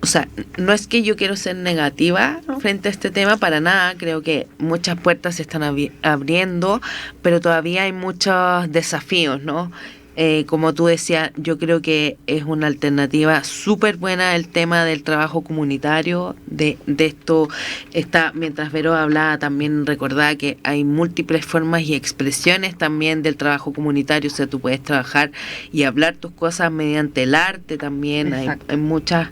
o sea, no es que yo quiero ser negativa frente a este tema, para nada. Creo que muchas puertas se están abriendo, pero todavía hay muchos desafíos, ¿no? Como tú decías, yo creo que es una alternativa súper buena el tema del trabajo comunitario. De esto está, mientras Vero hablaba, también recordaba que hay múltiples formas y expresiones también del trabajo comunitario. O sea, tú puedes trabajar y hablar tus cosas mediante el arte también. Hay muchas...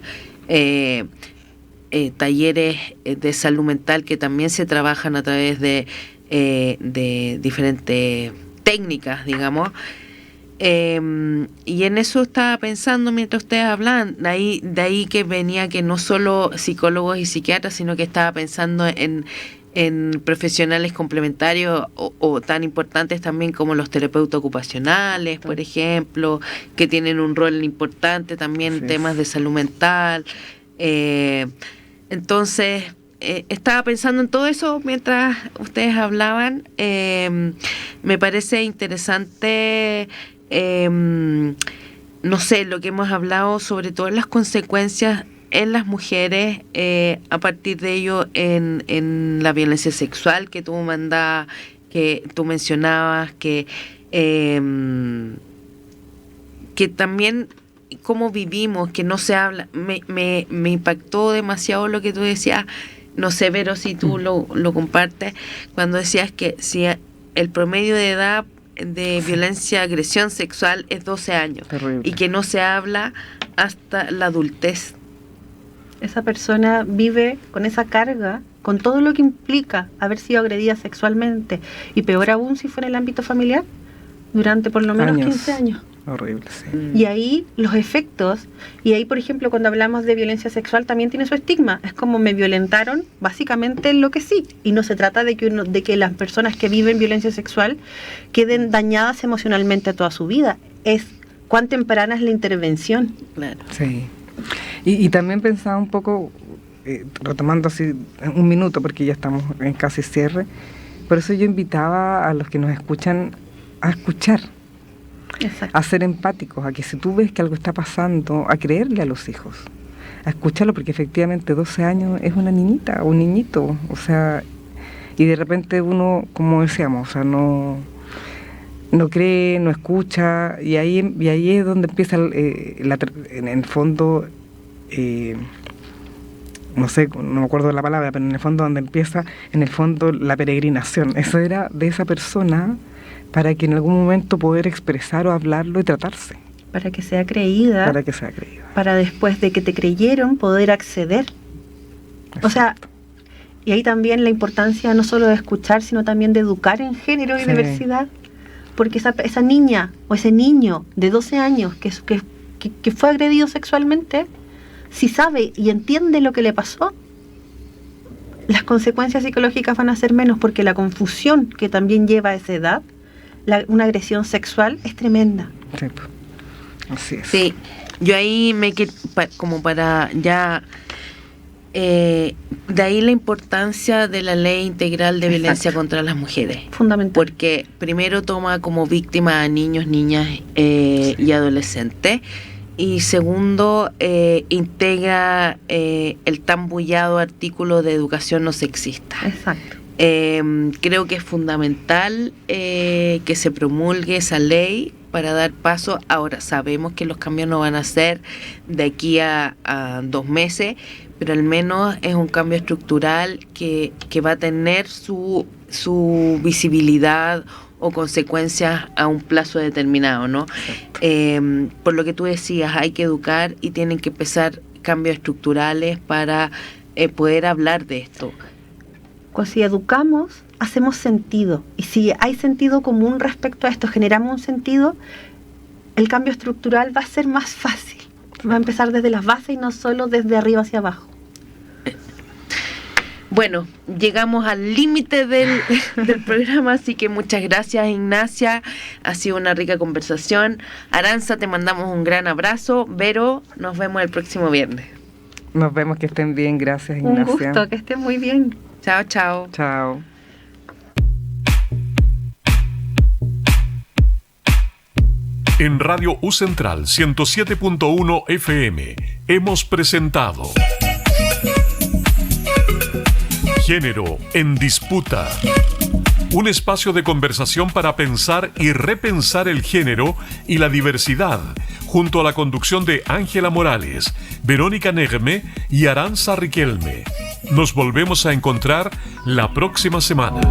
talleres de salud mental que también se trabajan a través de diferentes técnicas, digamos. Y en eso estaba pensando mientras ustedes hablaban, de ahí que venía que no solo psicólogos y psiquiatras, sino que estaba pensando en profesionales complementarios o tan importantes también como los terapeutas ocupacionales, por ejemplo, que tienen un rol importante también en temas de salud mental. Entonces, estaba pensando en todo eso mientras ustedes hablaban. Me parece interesante, no sé, lo que hemos hablado, sobre todo las consecuencias en las mujeres, a partir de ello en la violencia sexual que tú mencionabas, que también cómo vivimos, que no se habla. Me impactó demasiado lo que tú decías, no sé, Vero, si tú lo compartes, cuando decías que si el promedio de edad de violencia, agresión sexual es 12 años. Terrible. Y que no se habla hasta la adultez. Esa persona vive con esa carga, con todo lo que implica haber sido agredida sexualmente, y peor aún si fue en el ámbito familiar, durante por lo menos 15 años. Horrible, sí. Y ahí los efectos, y ahí por ejemplo cuando hablamos de violencia sexual también tiene su estigma, es como me violentaron, básicamente lo que sí, y no se trata de que las personas que viven violencia sexual queden dañadas emocionalmente toda su vida, es cuán temprana es la intervención. Claro. Sí. Y también pensaba un poco, retomando así un minuto porque ya estamos en casi cierre, por eso yo invitaba a los que nos escuchan a escuchar. Exacto. A ser empáticos, a que si tú ves que algo está pasando, a creerle a los hijos, a escucharlo, porque efectivamente 12 años es una niñita o un niñito, o sea, y de repente uno, como decíamos, o sea, no cree, no escucha, y ahí es donde empieza en el fondo, no sé, no me acuerdo de la palabra, pero en el fondo donde empieza, en el fondo, la peregrinación. Eso era de esa persona, para que en algún momento poder expresar o hablarlo y tratarse. Para que sea creída. Para que sea creída. Para después de que te creyeron poder acceder. Exacto. O sea, y ahí también la importancia no solo de escuchar, sino también de educar en género y diversidad. Porque esa niña o ese niño de 12 años que fue agredido sexualmente, si sabe y entiende lo que le pasó, las consecuencias psicológicas van a ser menos, porque la confusión que también lleva a esa edad, una agresión sexual, es tremenda. Sí, así es. Sí, yo ahí como para ya... de ahí la importancia de la ley integral de violencia contra las mujeres. Fundamental. Porque primero toma como víctima a niños, niñas y adolescentes. Y segundo, integra el tan bullado artículo de educación no sexista. Exacto. Creo que es fundamental que se promulgue esa ley para dar paso. Ahora sabemos que los cambios no van a ser de aquí a 2 meses, pero al menos es un cambio estructural que va a tener su visibilidad o consecuencias a un plazo determinado, ¿no? Por lo que tú decías, hay que educar y tienen que empezar cambios estructurales para poder hablar de esto. Si educamos, hacemos sentido. Y si hay sentido común respecto a esto, generamos un sentido, el cambio estructural va a ser más fácil. Va a empezar desde las bases y no solo desde arriba hacia abajo. Bueno, llegamos al límite del programa, así que muchas gracias, Ignacia. Ha sido una rica conversación. Aranza, te mandamos un gran abrazo. Vero, nos vemos el próximo viernes. Nos vemos, que estén bien. Gracias, Ignacia. Un gusto, que estén muy bien. Chao, chao. Chao. En Radio U Central 107.1 FM hemos presentado Género en Disputa. Un espacio de conversación para pensar y repensar el género y la diversidad, junto a la conducción de Ángela Morales, Verónica Negme y Aranza Riquelme. Nos volvemos a encontrar la próxima semana.